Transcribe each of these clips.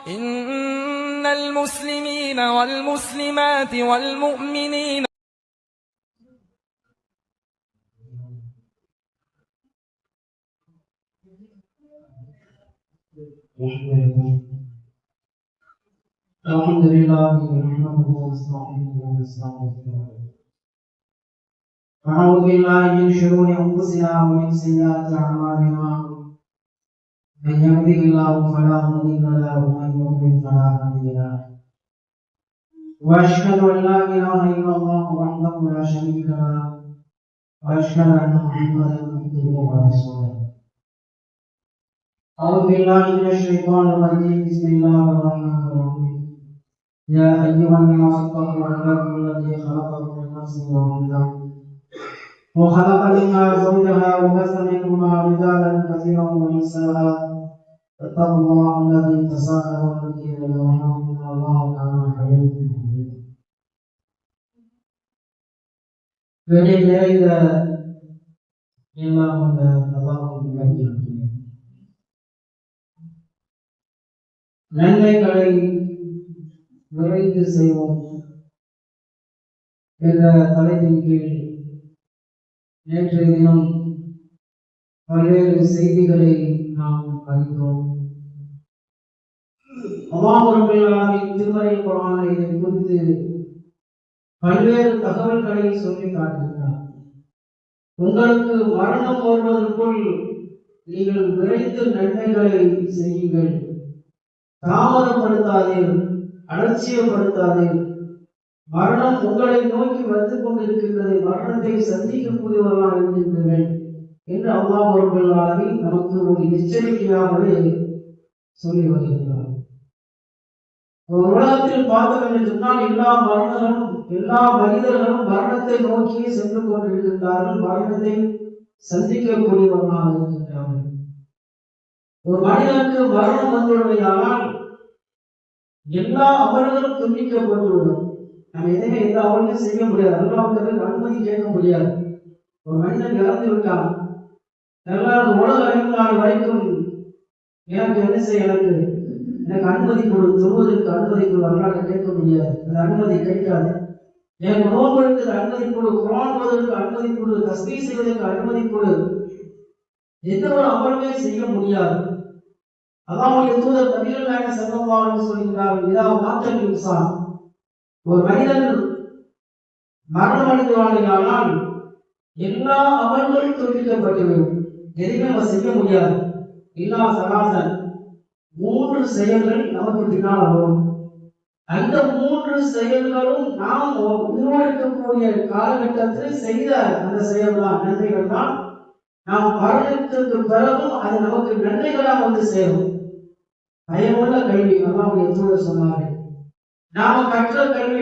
إن المسلمين والمسلمات والمؤمنين الحمد لله نحمده ونستعينه ونستغفره ونعوذ بالله من شرور انفسنا ومن سيئات اعمالنا من يهده الله فلا مضل له ومن يضلل فلا هادي له واشهد ان لا اله الا الله وحده لا شريك له واشهد ان محمدا عبده ورسوله أعوذ بالله من الشيطان الرجيم بسم الله الرحمن الرحيم يا أيها الناس اتقوا ربكم الذي خلقكم من نفس واحدة وخلق منها زوجها وبث منهما رجالا كثيرا ونساء فاتقوا الله الذي تساءلون به والأرحام إن الله كان عليكم رقيبا வெளியில எல்லாம் நன்மைகளை விரைந்து செய்வோம் என்ற தலைப்பின் கீழ் நேற்றைய தினம் பல்வேறு செய்திகளை நாம் அறிந்தோம். அல்லாஹ் ரப்பல் ஆலமீன் திருமறை குர்ஆனில் இதை குறித்து பல்வேறு தகவல்களை சொல்லி காட்டுகிறார். உங்களுக்கு மரணம் வருவதற்குள் நீங்கள் விரைந்து நன்மைகளை செய்யுங்கள், தாமதப்படுத்தாதீர்கள், அலட்சியப்படுத்தாதீர்கள். மரணம் உங்களை நோக்கி வந்து கொண்டிருக்கின்றது, மரணத்தை சந்திக்கக்கூடியவர்களாக இருக்கின்றீர்கள் என்று அல்லாஹ் ரப்பல் ஆலமீன் நமக்கு ஒரு எச்சரிக்கையாகவே சொல்லி வருகிறார். உலகத்தில் பார்த்தோம் என்று சொன்னால் எல்லா மனிதர்களும் மரணத்தை நோக்கி சென்று கொண்டிருக்கின்றார்கள், மரணத்தை சந்திக்கக்கூடியவர்களாக இருக்கின்றார்கள். ஒரு மனிதனுக்கு மரணம் வந்துள்ளதானால் எல்லா அமல்களும் துண்டிக்கப்பட்டுள்ளோம். நம்ம எதுவுமே எந்த அமலும் செய்ய முடியாது, அல்லாஹ்வுக்கு அனுமதி கேட்க முடியாது. ஒரு மனிதன் இறந்து விட்டான், எல்லாரும் உலக அறிவு நாள் வரைக்கும் எனக்கு என்ன செய்ய, எனக்கு அனுமதி கொடு, சொல்வதற்கு அனுமதி கொடு, அல்லாஹ் கேட்க முடியாது, அந்த அனுமதி கிடைக்காது. எனக்கு நோன்புக்கு அனுமதி கொடு, குர்ஆன் ஓதுவதற்கு அனுமதி கொடு, தஸ்பீஹ் செய்வதற்கு அனுமதி கொடு, எந்த ஒரு அமலுமே செய்ய முடியாது. அல்லாஹ்வுடைய தூதர் நபிகள் நாயகம் ஸல்லல்லாஹு அலைஹி வஸல்லம் சொல்கிறார்கள், இதா மாத்தல் இன்சான், ஒரு மனிதன் மரணம் அடைந்தானால் எல்லா அமல்களும் துண்டிக்கப்பட்டுவிடும், எதுவுமே நம்ம செய்ய முடியாது. இல்லா சலாசன், 3 செயல்கள் நமக்கு பின்னால் வரும். அந்த 3 செயல்களும் நாம் உயிரோடு இருக்கக்கூடிய காலகட்டத்தில் செய்த அந்த செயல் தான், நன்மைகள் தான். நாம் மரணத்திற்கு பிறகும் அது நமக்கு நன்மைகளாக வந்து சேரும். பயமுள்ள கல்வி, அல்லாஹ்வுடைய தூதர் சொன்னார்கள். நாம் கற்ற கல்வி,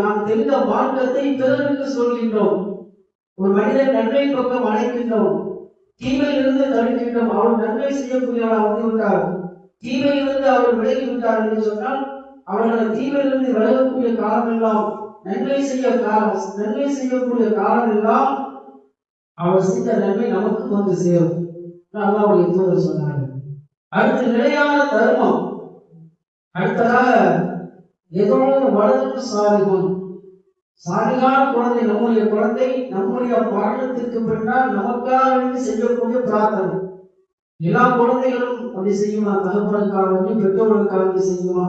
நாம் தெரிந்த மார்க்கத்தை பிறருக்கு சொல்கின்றோம். ஒரு மனிதன் நன்மை பக்கம் அழைக்கின்றோம், தீமையிலிருந்து தடுக்கின்றோம். அவர் நன்மை செய்யக்கூடியவராக வந்து விட்டார், தீமையிலிருந்து அவர் விலகி விட்டார் என்று சொன்னால் அவர்கள் தீமையிலிருந்து விலகக்கூடிய காலம் எல்லாம் நன்மை செய்யக்கூடிய காலம் எல்லாம் அவர் செய்த நன்மை நமக்கு வந்து சேரும். அல்லாஹ்வுடைய தூதர் சொன்னார்கள். அடுத்து நிலையான தர்மம். அடுத்ததாக ஏதோ வளர்ந்து சாலிகான குழந்தை, நம்முடைய குழந்தை நம்முடைய மரணத்திற்கு பின்னால் நமக்காக செய்யக்கூடிய பிரார்த்தனை. எல்லா குழந்தைகளும் அப்படி செய்யுமா? தகப்பனுக்காக வேண்டி, பெற்றோர்களுக்காக வேண்டி செய்யுமா?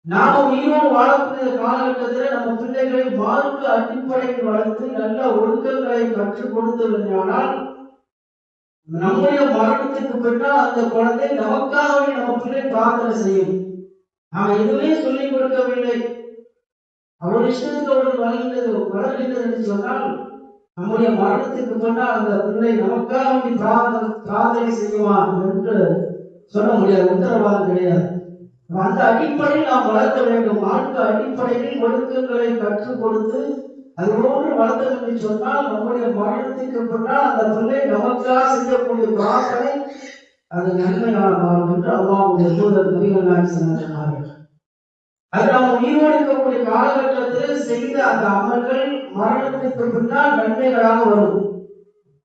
நாம உயிரோடு வாழக்கூடிய காலகட்டத்தில் நம்ம பிள்ளைகளை மார்க்க அடிப்படையில் வளர்த்து நல்ல ஒழுக்கங்களை கற்றுக் கொடுத்தவர்களானால் நம்முடைய மரணத்துக்கு பின்னால் அந்த குழந்தை நமக்காக நம்ம பிள்ளை பிரார்த்தனை செய்யும். நாம் எதுவுமே சொல்லிக் கொடுக்கவில்லை, அவருடைய இஷ்டத்துக்கு அவர்கள் வளர்கின்றது என்று சொன்னால் நம்முடைய மரணத்துக்கு பின்னால் அந்த பிள்ளை நமக்காக பிரார்த்தனை செய்யுமா என்று சொல்ல முடியாது, உத்தரவாதம் கிடையாது. அந்த அடிப்படையில் நாம் வளர்க்க வேண்டும். மார்க்க அடிப்படையில் ஒழுக்கங்களை கற்றுக் கொடுத்து அதோடு வளர்த்தது என்று சொன்னால் நம்முடைய மரணத்துக்கு பின்னால் அந்த பிள்ளை நமக்காக செய்யக்கூடிய பிரார்த்தனை அது நன்மையாக மாறும் என்று அல்லாஹ்வுடைய தூதர் நபிகள் நாயகம் சொன்னார்கள். அது நாம் உயிரோடு இருக்கக்கூடிய காலகட்டத்தில் செய்த அந்த அமல்கள் மரணத்துக்கு பின்னால் நன்மைகளாக வரும்.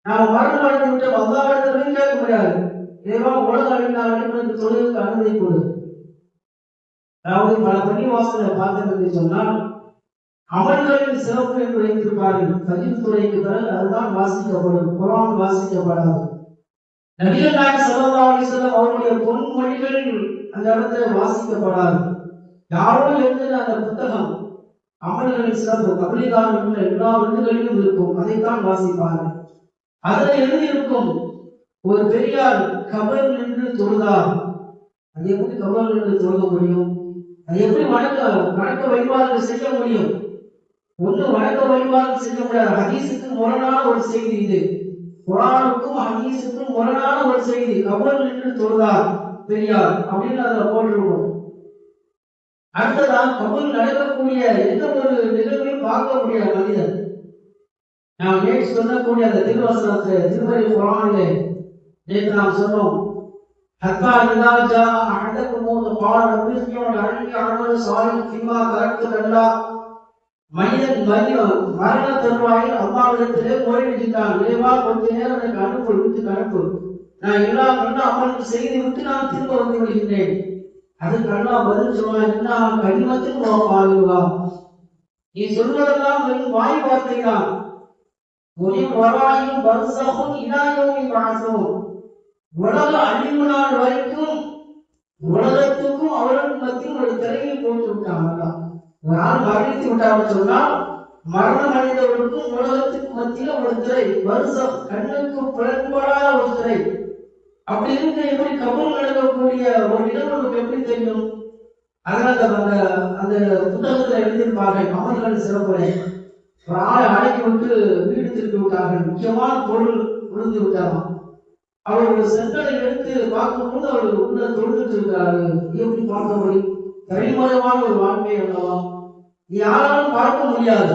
நாம் மரணம் அடைந்து விட்டு அல்லாஹ்விடத்தில் கேட்க முடியாது, இறைவா உலக அழிந்தால் தொழிலுக்கு அனுமதி கொடு, அதாவது பல பள்ளிவாசலை பார்த்தோம் என்று சொன்னால் அமல்களின் சிறப்பு என்று வைத்திருப்பார்கள். ஃபஜ்ர் தொழுகைக்கு பிறகு அதுதான் வாசிக்கப்படும், குர்ஆன் வாசிக்கப்படாது. நபிகள் நாயகம் ஸல்லல்லாஹு அலைஹி வஸல்லம் அவருடைய பொன்மொழிகள் அந்த இடத்துல வாசிக்கப்படாது. யாரோ எழுதின அந்த புத்தகம் அமல்களின் சிறப்பு கபலிகாரம் உள்ள எல்லா வீடுகளிலும் இருக்கும், அதைத்தான் வாசிப்பார்கள். அதில் எழுதியிருக்கும் ஒரு பெரியார் கபர் நின்று தொழுதார். அது எப்படி கபர் நின்று தொழுக முடியும்? அது எப்படி வணக்க வழிபாடுகள் செய்ய முடியும்? ஒண்ணு வணக்க வழிபாடு செய்ய முடியாது. ஹதீஸுக்கு முரணான ஒரு செய்தி இது. குர்ஆனுக்கும் ஹதீஸுக்கும் முரணான ஒரு செய்தி. கபர் நின்று தொழுதார் பெரியார் அப்படின்னு அதுல போட்டிருக்கும். அடுத்ததான் கபர் நடக்கக்கூடிய எந்த ஒரு நிகழ்வையும் பார்க்க முடியாது மனிதன். நாம் நேற்று சொல்லக்கூடிய அந்த திருவசனத்தை திருமறை குர்ஆனிலே நேற்று நாம் சொன்னோம். ஹத்தா இதா ஜா அஹதக்கும் மௌத் கால ரப்பி இர்ஜிஊன் லஅல்லி அஅமலு ஸாலிஹன் ஃபிமா தரக்து கல்லா. மனிதன் மரண தருவாயில் அல்லாஹ்விடத்திலே முறையிடுகிறான், இறைவா கொஞ்ச நேரம் எனக்கு அனுப்பு, வீட்டுக்கு அனுப்பு, நான் எல்லா நல்ல அமலுக்கு செய்து விட்டு நான் திரும்ப வந்து விடுகின்றேன். அதுக்கு அல்லாஹ் பதில் சொல்வான், என்ன கடிமத்துக்கு வாங்குவா, நீ சொல்வதெல்லாம் வெறும் வாய் வார்த்தை தான். ஒரு வராயும் பர்ஸஹுன் இலா யௌமி பஅஸூன். உலக அழிவு நாள் வரைக்கும் உலகத்துக்கும் அவருக்கு மத்தியில் ஒரு திரையை போட்டு விட்டாங்க. ஒரு ஆள் மரணித்து விட்டான்னு சொன்னால் மரணம் அடைந்தவர்களுக்கும் உலகத்துக்கு மத்தியில் ஒரு திரை, பர்ஸஹ் கண்ணுக்கு புலன்படாத ஒரு திரை. அப்படி இருக்க எப்படி கபூர் நடக்கக்கூடிய ஒரு நிகழ்வு நமக்கு எப்படி தெரியும்? அதனால அந்த புத்தகத்துல எழுதியிருப்பார்கள் அமல்கள் சிறப்புரை. ஒரு ஆளை அடக்கி விட்டு வீடு திருப்பி விட்டார்கள், முக்கியமான பொருள் விழுந்து விட்டாராம். அவர் ஒரு செங்கலை எடுத்து பார்க்கும்போது அவர் உள்ள தொழுதுட்டு இருக்கிறாரு. எப்படி பார்க்க முடியும்? தனிமயமான ஒரு வாழ்க்கை அல்லவா, யாராலும் பார்க்க முடியாது.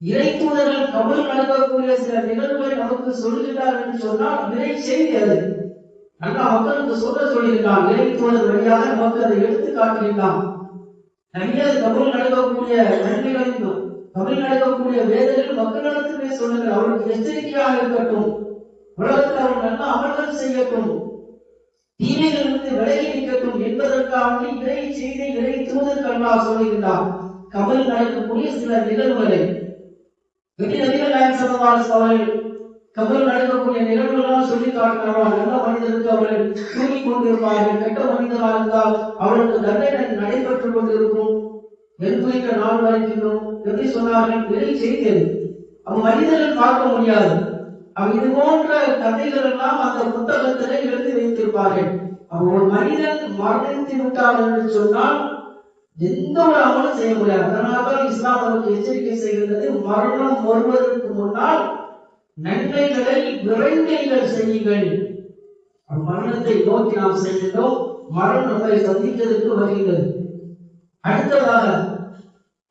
இறை தூதர்கள் கபூர் நடக்கக்கூடிய சில நிகழ்வுகளை நமக்கு சொல்கிறார் என்று சொன்னால் இறை செய்தி அது. அல்லாஹ் மக்களுக்கு சொல்லியிருந்தான், இறை தூதர் வழியாக நமக்கு அதை எடுத்து காட்டுகின்றான். நிறைய கபூர் நடக்கக்கூடிய நன்மைகளின் கபூர் நடக்கக்கூடிய வேதங்கள் மக்களிடத்திலே சொல்லுங்கள், அவருக்கு எச்சரிக்கையாக இருக்கட்டும், உலகத்தில் அவர் நல்ல அமல்கள் செய்யட்டும், தீமைகளிலிருந்து விலகி நிற்கட்டும் என்பதற்காக இறை செய்தி இறை தூதருக்கு அல்லாஹ் சொல்லுகின்றார். கபூர் நடக்கக்கூடிய சில நிகழ்வுகளை நபிகள் நாயகம் ஸல்லல்லாஹு அலைஹி வஸல்லம் கபூர் நடக்கக்கூடிய நிகழ்வுகளால் சொல்லி காட்டுகிறார்கள். நல்ல மனிதருக்கு அவர்கள் தூங்கிக் கொண்டிருப்பார்கள், கெட்ட மனிதராக இருந்தால் அவர்களுக்கு தண்டனை நடைபெற்றுக் கொண்டிருக்கும், நெருப்புகின்ற நாள் வரைக்கும் எப்படி சொன்னார்கள்? இறை செய்தியது. அவ் மனிதர்கள் பார்க்க முடியாது. இது போன்ற கதைகள் எல்லாம் அந்த புத்தகத்திலே எழுதி வைத்திருப்பார்கள். ஒரு மனிதன் மரணித்து விட்டார் என்று சொன்னால் எந்த ஒரு அமலும் செய்ய முடியாது. அதனால்தான் இஸ்லாம் நமக்கு எச்சரிக்கை செய்கின்றது, மரணம் வருவதற்கு முன்னால் நன்மைகளை விரைந்தீர்கள் செய்யுங்கள். மரணத்தை நோக்கி நாம் செல்கின்றோம், மரணம் நம்மை சந்திக்கிறதுக்கு வருகிறது. அடுத்ததாக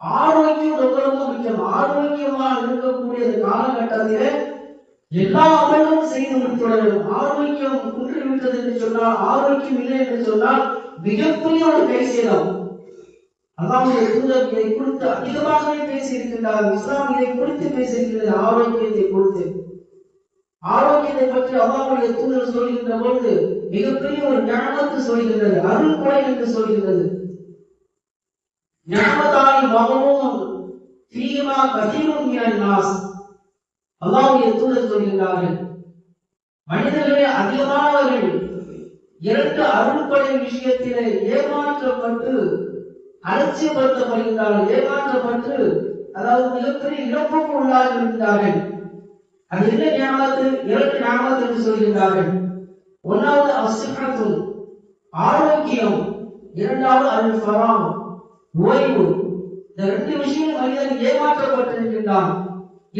ஆரோக்கியம் ரொம்ப ரொம்ப முக்கியம். ஆரோக்கியமாக இருக்கக்கூடிய காலகட்டத்திலே எல்லா அமலும் செய்து முடித்துள்ளது. ஆரோக்கியம் குன்றிவிட்டது என்று சொன்னால், ஆரோக்கியம் இல்லை என்று சொன்னால் மிகப்பெரிய ஒரு கைசேதம். அல்லாஹ்வுடைய தூதர் இதை குறித்து அதிகமாகவே பேசியிருக்கின்றார். இஸ்லாம் இதை குறித்து பேசியிருக்கிறது, ஆரோக்கியத்தை குறித்து. ஆரோக்கியத்தை பற்றி அல்லாஹ்வுடைய தூதர் சொல்கின்ற பொழுது மிகப்பெரிய ஒரு ஞானத்தை சொல்கின்றது, அருள் கொடை என்று சொல்கின்றது. ஞானத்தானி மகமும் ஃபீமா கதீரும் மினன் நாஸ். அல்லாஹ்வுடைய தூதர் சொல்கின்றார்கள், மனிதர்களே அதிகமானவர்கள் இரண்டு அருள்படை விஷயத்திலே ஏமாற்றப்பட்டு அலட்சியப்படுத்தப்படுகின்றார்கள், ஏமாற்றப்பட்டு அதாவது மிகப்பெரிய இழப்புக்கு உள்ளாகின்றார்கள். அது என்ன ஞாபகத்து? இரண்டு ஞாபகத்து என்று சொல்கின்றார்கள். ஒன்றாவது அஸ்ஸிஹத்து, ஆரோக்கியம், இரண்டாவது அல் ஃபராஹ், ஓய்வு. இந்த ரெண்டு விஷயம் மனிதன் ஏமாற்றப்பட்டிருக்கின்றான்,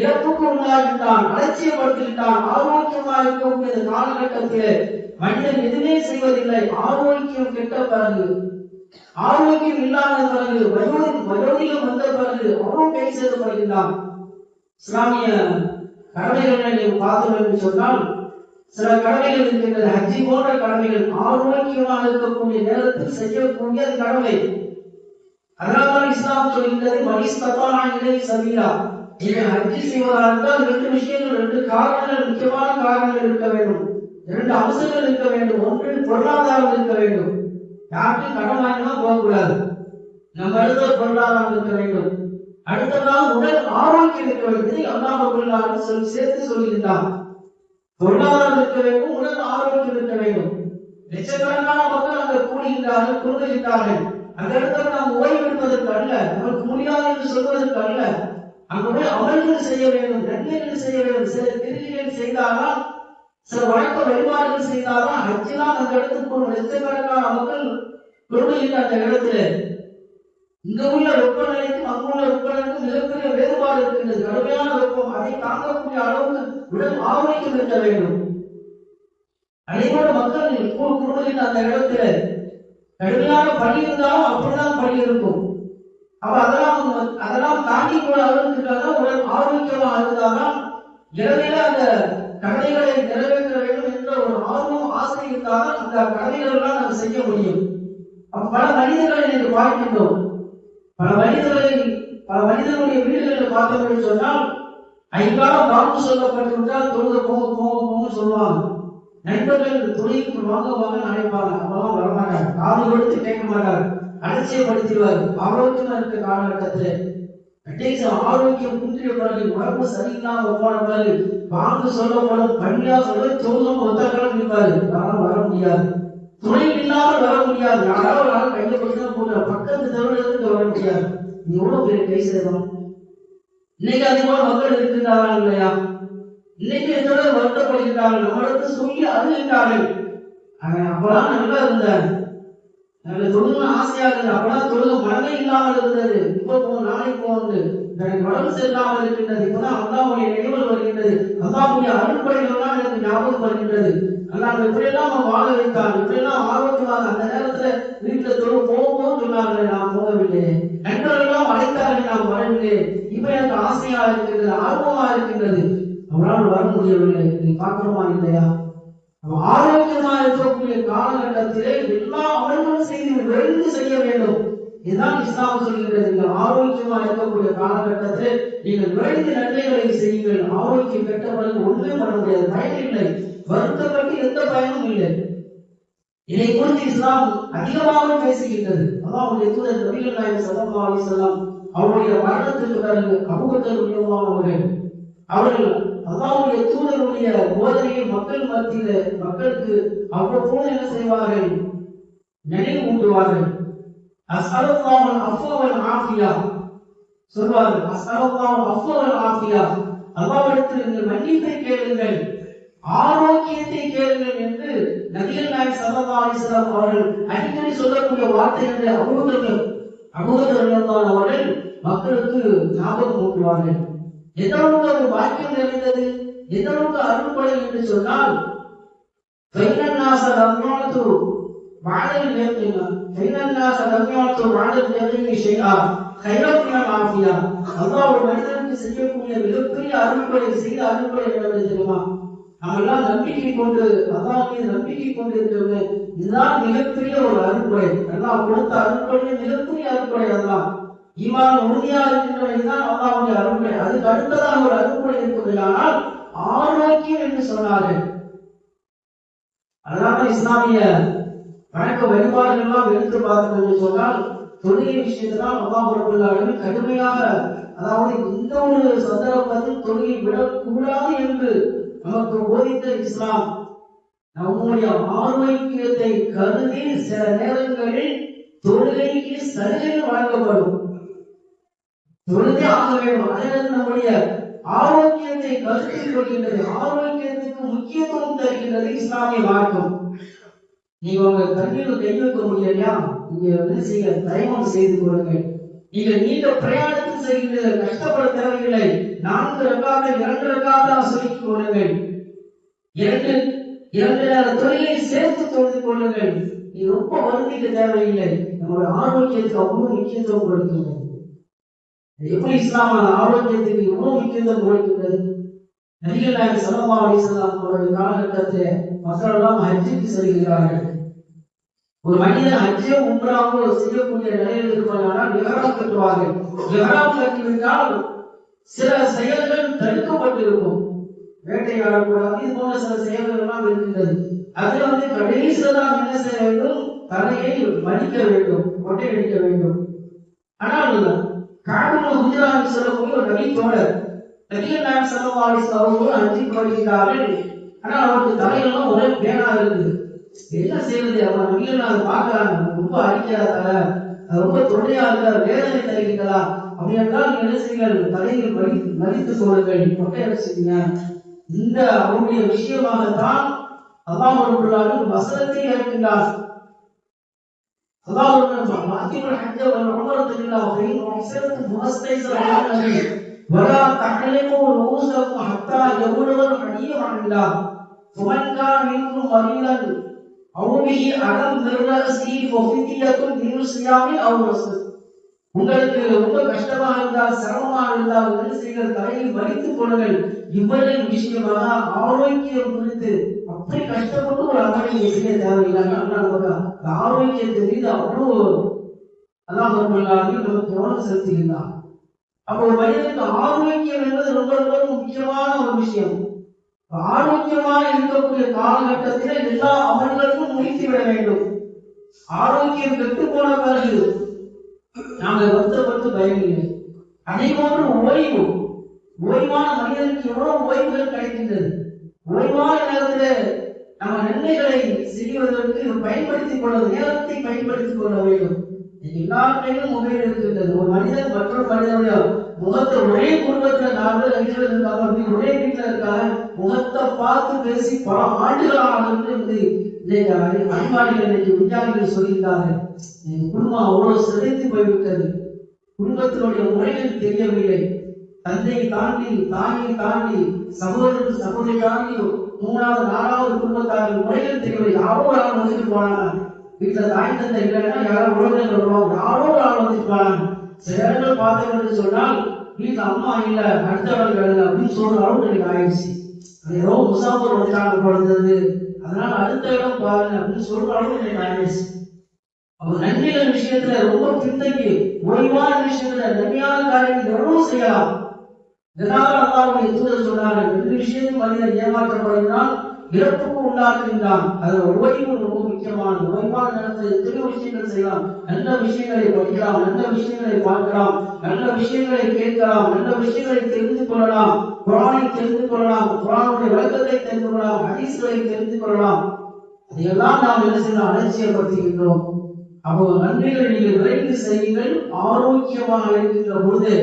இழப்புக்கு உள்ளாகின்றான், அலட்சியப்படுத்துகின்றான். ஆரோக்கியமாக இருக்கக்கூடிய காலகட்டத்திலே மனிதன் எதுவுமே செய்வதில்லை. ஆரோக்கியம் கெட்ட பிறகு, ஆரோக்கியம் இல்லாத பிறகு, வயோதிகம் வந்த பிறகு அவரும் கை சேர்க்கப்படுகின்றான். இஸ்லாமிய கடமைகளை நீங்கள் பார்த்தோம் என்று சொன்னால் சில கடமைகள் இருக்கின்றது. ஹஜ்ஜி போன்ற கடமைகள் ஆரோக்கியமாக இருக்கக்கூடிய நேரத்தில் செய்யக்கூடிய கடமை. அதனால்தான் இஸ்லாம் சொல்கின்றது, மனிஸ்தத்தான இலைஹி சபீலா. நீங்கள் ஹஜ்ஜி செய்வதாக இருந்தால் ரெண்டு விஷயங்கள், ரெண்டு காரணங்கள், முக்கியமான காரணங்கள் இருக்க வேண்டும், இரண்டு அம்சங்கள் இருக்க வேண்டும். ஒன்று பொருளாதாரம் இருக்க வேண்டும். யாருக்கும் கடன் வாங்கினா போகக்கூடாது. நம்ம அடுத்த பொருளாதாரம் இருக்க வேண்டும், அடுத்ததாக உடல் ஆரோக்கியம் இருக்க வேண்டும். இதை அல்லாஹ் ரப்பல் ஆலமீன் சேர்த்து சொல்லுகின்றான். பொருளாதாரம் இருக்க வேண்டும், உடல் ஆரோக்கியம் இருக்க வேண்டும். லட்சக்கணக்கான மக்கள் அங்கே கூடுகின்றார்கள், குறுகுகின்றார்கள். அந்த இடத்துல நாம் ஓய்வு எடுப்பதற்கு அல்ல, நமக்கு முடியாது என்று சொல்வதற்கு அல்ல, அங்கு போய் அமல்கள் செய்ய வேண்டும், நன்மைகள் செய்ய வேண்டும். சில திருவிகள் செய்தால்தான், சில வழக்க வழிபாடுகள் செய்தால்தான் ஹஜ்ஜினால் அந்த இடத்துக்கு போன லட்சக்கணக்கான மக்கள் குறுகுகின்ற அந்த இடத்துல இங்க உள்ள வெப்பநிலைக்கும் அங்குள்ள வெப்பநிலைக்கும் மிகப்பெரிய வேறுபாடு இருக்கின்றது. கடுமையான வெப்பம், அதை தாங்கக்கூடிய அளவுக்கு உடல் ஆரோக்கியம் இருக்க வேண்டும். அதேபோல மக்கள் குடும்பத்தின் அந்த இடத்துல கடுமையான பணி இருந்தாலும் அப்படிதான் பணி இருக்கும். அப்ப அதெல்லாம் தாண்டி கூட அளவுக்கு உடல் ஆரோக்கியமா இருந்தால்தான் இரவில அந்த கடமைகளை நிறைவேற்ற வேண்டும் என்ற ஒரு ஆர்வம் ஆசை இருந்தால்தான் அந்த கடமைகள் எல்லாம் நம்ம செய்ய முடியும். பல மனிதர்களை நீங்கள் பார்க்கின்றோம். பல மனிதர்களுடைய வீடுகளில் பார்த்தோம் என்று சொன்னால், ஐங்காலம் வாக்கு சொல்லப்பட்டு விட்டால் தொழுக போங்க போங்க போங்க சொல்லுவாங்க. நண்பர்கள் தொழிலுக்கு வாங்க வாங்க அழைப்பாங்க, அப்பெல்லாம் வரமாட்டாங்க, காது கொடுத்து கேட்க மாட்டாங்க, அலட்சியப்படுத்திடுவார். ஆரோக்கியமா இருக்க காலகட்டத்தில் ஆரோக்கியம் குன்றிய பிறகு, உடம்பு சரியில்லாம போன பிறகு வாங்க சொல்லப்படும், பணியா சொல்ல தொழுகம் ஒத்தக்காலம் இருப்பாரு. யாரும் வர முடியாது, துணை இல்லாமல் வர முடியாது. யாராவது நாள் கையில கொடுத்தா போடுற பக்கத்து தருணத்துக்கு வர முடியாது. எவ்வளவு பெரிய கை சேதம். இன்னைக்கு அதிகமான மக்கள் இருக்கின்றார்கள் இல்லையா? இன்னைக்கு எத்தனை வருத்தப்படுகின்றார்கள், நம்மளுக்கு சொல்லி அழுகின்றார்கள். அப்பெல்லாம் நல்லா இருந்தேன், எனக்கு தொழுக ஆசையா இருந்தது, அப்பெல்லாம் தொழுக மனமே இல்லாமல் இருந்தது, இப்போ போகும் நாளைக்கு போகுது, எனக்கு உடம்பு சரியில்லாமல் இருக்கின்றது, இப்பதான் அல்லாஹ்வுடைய நினைவுகள் வருகின்றது, அல்லாஹ்வுடைய அருள்படைகள்லாம் எனக்கு ஞாபகம் வருகின்றது. அல்லாஹ் இப்படியெல்லாம் நம்ம வாழ வைத்தான், இப்படியெல்லாம் ஆரோக்கியமாக. அந்த நேரத்துல வீட்டுல தொழு போகும்போது சொன்னார்கள், நான் போகவில்லை. நண்பர்களெல்லாம் அழைத்தார்கள், நான் வரவில்லை. இப்ப எனக்கு ஆசையா இருக்கின்றது, ஆர்வமா இருக்கின்றது, அவரால் வர முடியவில்லை. நீ பார்க்கிறோமா இல்லையா? ஆரோக்கியமா இருக்கக்கூடிய காலகட்டத்திலே எல்லா அமல்களும் செய்து விரைந்து செய்ய வேண்டும். இதுதான் இஸ்லாம் சொல்கிறது. ஆரோக்கியமா இருக்கக்கூடிய காலகட்டத்திலே நீங்கள் விரைந்து நன்மைகளை செய்யுங்கள். ஆரோக்கியம் கெட்ட பிறகு ஒன்றுமே பண்ண முடியாது, பயன் இல்லை, வருத்தப்பட்டு எந்த பயனும் இல்லை. இதை குறித்து இஸ்லாம் அதிகமாக பேசுகின்றது. அல்லாஹ்வுடைய தூதர் நபிகள் நாயகம் ஸல்லல்லாஹு அலைஹி வஸல்லம் அவருடைய மரணத்திற்கு பிறகு அபூபக்கர் ரலியல்லாஹு அவர்கள் அல்லாஹ்வுடைய தூதருடைய போதனையை மக்கள் மத்தியில மக்களுக்கு அவ்வப்போது என்ன செய்வார்கள், நினைவு ஊட்டுவார்கள். அஸ்அலுல்லாஹுல் அஃப்வ வல் ஆஃபியா சொல்வார்கள். அஸ்அலுல்லாஹுல் அஃப்வ வல் ஆஃபியா, அல்லாஹ்விடத்தில் நீங்கள் மன்னிப்பை கேளுங்கள், ஆரோக்கியத்தை கேளுங்கள் என்று நபிகள் நாயகம் ஸல்லல்லாஹு அலைஹி வஸல்லம் அவர்கள் அடிக்கடி சொல்லக்கூடிய வார்த்தை என்று அபூபக்கர் ரலியல்லாஹு அவர்கள் மக்களுக்கு ஞாபகம் ஊட்டுவார்கள். எதற்கு ஒரு வாக்கியம் நிறைந்தது, எதற்கு அருள்படை என்று சொன்னால், மனிதனுக்கு செய்யக்கூடிய மிகப்பெரிய அருள்படை செய்த அருள்படை என்னவென்று தெரியுமா? நாமெல்லாம் நம்பிக்கை கொண்டு அல்லாஹ் மீது நம்பிக்கை கொண்டு இருக்கிறது, இதுதான் மிகப்பெரிய ஒரு அருள்படை. அல்லாஹ் கொடுத்த அருள்படை மிகப்பெரிய அருள்படை. அல்லாஹ் ஈமான் உறுதியா இருக்கின்றவன் அல்லாஹ்வுடைய அருள்படை. அதுக்கு அடுத்ததாக ஒரு அருள்படை இருப்பதானால் ஆரோக்கியம் என்று சொன்னார்கள். அதனால இஸ்லாமிய வணக்க வழிபாடுகள் எல்லாம் எடுத்து பார்த்தோம் என்று சொன்னால், தொழுகை விஷயத்தான் அல்லாஹ் ரப்பல் ஆலமீன் கடுமையாக, அதாவது இந்த ஒரு சந்தர்ப்பத்தில் தொழுகை விடக்கூடாது என்று நமக்கு போதித்த இஸ்லாம், நம்முடைய ஆரோக்கியத்தை கருதி சில நேரங்களில் தொழுகைக்கு சலுகைகள் வழங்கப்படும். தொழுதே ஆக வேண்டும். அதனால் நம்முடைய ஆரோக்கியத்தை கருத்தில் கொள்கின்றது, ஆரோக்கியத்துக்கு முக்கியத்துவம் தருகின்றது இஸ்லாமிய மார்க்கம். நீங்க உங்க கண்ணில் கை வைக்க முடியலையா, நீங்க என்ன செய்ய தயமம் செய்து கொள்ளுங்கள். நீங்கள் நீண்ட பிரயாணத்தில் செய்கின்றீர்கள், கஷ்டப்பட தேவையில்லை. 4 ரக்காத்தை 2 ரக்காத்தாக சொல்லிக் கொள்ளுங்கள். 2 நேர தொழிலை சேர்த்து தொழுது கொள்ளுங்கள். நீ ரொம்ப வருந்திக்க தேவையில்லை. நம்முடைய ஆரோக்கியத்துக்கு அவ்வளவு முக்கியத்துவம் கொடுக்கின்றது. எப்படி இஸ்லாம் ஆரோக்கியத்துக்கு எவ்வளவு முக்கியத்துவம் கொடுக்கின்றது? நபிகள் நாயகம் ஸல்லல்லாஹு அலைஹி வஸல்லம் அவருடைய காலகட்டத்தில் மக்கள் எல்லாம் ஹஜ்ஜுக்கு செல்கிறார்கள். ஒரு மனிதன் ஹஜ்ஜோ உம்ராவோ செய்யக்கூடிய நிலையில் இருப்பதனால் இஹ்ராம் கட்டுவார்கள். இஹ்ராம் கட்டிவிட்டால் சில செயல்கள் தடுக்கப்பட்டிருக்கும், வேட்டையாடக்கூடாது, இது போன்ற சில செயல்கள் எல்லாம் இருக்கின்றது. அதுல கடைசியில் என்ன செய்ய வேண்டும், தலையை மடிக்க வேண்டும், மொட்டை அடிக்க வேண்டும். ஆனால் காபுல் குஜராத் சொல்லக்கூடிய ஒரு நபி தோழர் நபிகள் நாயகம் ஸல்லல்லாஹு அலைஹி வஸல்லம் அவர்கள் அஞ்சி படிக்கிறார்கள். ஆனால் அவருக்கு தலையெல்லாம் ஒரே பேனா இருக்குது. என்ன செய்யறது? அவர் நபிகள் நாயகம் பார்க்கிறாங்க, ரொம்ப அடிக்கிறாங்க, ரொம்ப தொல்லையா இருக்கார், வேதனை தருகிறா. அப்படி என்றால் என்ன செய்யுங்கள்? தலையில் மதித்துக் கொள்ளுங்கள். மட்டும் என்ன செய்யுங்க? இந்த அவருடைய விஷயமாகத்தான் அல்லாஹ் ரப்பல் வசனத்தை இறக்கின்றார். அல்லாஹ் மாத்திமல் ஹஜ்ஜ வல் உம்ரத லில்லாஹ் ஃபைன் உஹ்சிரத்தும் ஃபமஸ்தைஸர வலா தஹலிகு ரூஸக்கும் ஹத்தா யபுலுல் ஹதீம் அன்ஹா ஃபமன் கான மின்கும் மரீதன் அவ் பிஹி அலம் மிர்ரஸி ஃபஃபிதியத்தும் மின் சியாமின் அவ் ரஸல். உங்களுக்கு ரொம்ப கஷ்டமாக இருந்தால், சிரமமாக இருந்தால் என்ன செய்யுங்கள்? தலையில் வலித்துக் கொள்ளுங்கள். இவ்வளவு விஷயமாக ஆரோக்கியம் குறித்து அப்படி கஷ்டப்பட்டு ஒரு அமலை செய்ய தேவையில்லை. நமக்கு ஆரோக்கியத்தை மீது அவ்வளோ அல்லாஹ் நமக்கு கவனம் செலுத்துகின்றான். அப்போ ஒரு மனிதனுக்கு ஆரோக்கியம் என்பது ரொம்ப ரொம்ப முக்கியமான ஒரு விஷயம். ஆரோக்கியமாக இருக்கக்கூடிய காலகட்டத்தில் எல்லா அமல்களுக்கும் முடித்துவிட வேண்டும். ஆரோக்கியம் கெட்டு போன பிறகு நாங்கள் வருத்தப்பட்டு பயனில்லை. அதே போன்று ஓய்வு, ஓய்வான மனிதனுக்கு எவ்வளவு ஓய்வுகள் கிடைக்கின்றது. ஓய்வான நேரத்தில் நம்ம நன்மைகளை செய்வதற்கு பயன்படுத்திக் கொள்ள, நேரத்தை பயன்படுத்திக் கொள்ள வேண்டும். எல்லா கையிலும் மொபைல் இருக்கின்றது. ஒரு மனிதன் மற்றொரு மனிதனுடைய முகத்தை, ஒரே குடும்பத்தில் 4 பேர் 5 பேர் இருக்காங்க, ஒரே வீட்டில் இருக்காங்க, முகத்தை பார்த்து பேசி பல ஆண்டுகளாக அறிவாளிகள் விஞ்ஞானிகள் சொல்லியிருக்கார்கள். குடும்பம் அவ்வளவு சிதைத்து போய்விட்டது. குடும்பத்தினுடைய முறைகள் தெரியவில்லை. தந்தையை தாண்டி, தாயை தாண்டி, சகோதரர் சகோதரி தாண்டி 3வது 4வது குடும்பத்தார்கள் முறைகள் தெரியவில்லை. யாரோ ஒரு ஆள் வந்துட்டு போனாங்க. வீட்டுல தாய் தந்தை இல்லைன்னா யாரோ உறவினர்கள் வருவாங்க, யாரோ ஒரு ஆள் வந்துட்டு போனாங்க. சில இடங்கள் பார்த்தோம் என்று சொன்னால் வீட்டுல அம்மா இல்ல, அடுத்தவர்கள் அப்படின்னு சொல்ற அளவுக்கு எனக்கு ஆயிடுச்சு. ஏதோ முசாஃபர் வந்துட்டாங்க போடுறது, அதனால அடுத்த இடம் பாருங்க அப்படின்னு சொல்ற அளவுக்கு எனக்கு ஆயிடுச்சு. அவர் நன்மைகள் விஷயத்துல ரொம்ப பின்தங்கி, ஓய்வான விஷயத்துல நன்மையான காரியங்கள் எவ்வளவு செய்யலாம். இதனால அல்லாஹ்வுடைய தூதர் சொன்னார்கள், 2 விஷயத்தில் மனிதன் ஏமாற்றப்படுகிறான், இறப்புக்கு உள்ளாக்குகின்றான். அது ஓய்வு ரொம்ப முக்கியமானது. ஓய்வான நேரத்தில் எத்தனையோ விஷயங்கள் செய்யலாம். நல்ல விஷயங்களை படிக்கலாம், நல்ல விஷயங்களை பார்க்கலாம், நல்ல விஷயங்களை கேட்கலாம், நல்ல விஷயங்களை தெரிந்து கொள்ளலாம், குர்ஆனை தெரிந்து கொள்ளலாம், குர்ஆனுடைய விளக்கத்தை தெரிந்து கொள்ளலாம், ஹதீஸ்களை தெரிந்து கொள்ளலாம். அதையெல்லாம் நாம் என்ன செய்யலாம்? அலட்சியப்படுத்துகின்றோம். அப்போ நன்மைகளை நீங்கள் விரைந்து செய்யுங்கள். ஆரோக்கியமாக இருக்கின்ற பொழுது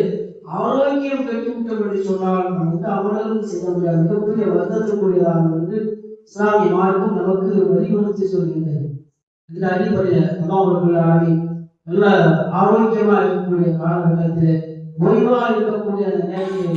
ஆரோக்கியம் கெட்டுவிட்டோம் என்று சொன்னால் அந்த அமலும் செய்ய முடியாது. மிகப்பெரிய வருத்தத்துக்குரியதாக என்று இஸ்லாமிய மார்க்கம் நமக்கு வலியுறுத்தி சொல்கின்றது. இந்த அடிப்படையில் அல்லாஹ் நல்ல ஆரோக்கியமாக இருக்கக்கூடிய காலகட்டத்தில் ஓய்வாக இருக்கக்கூடிய அந்த நேரத்தில்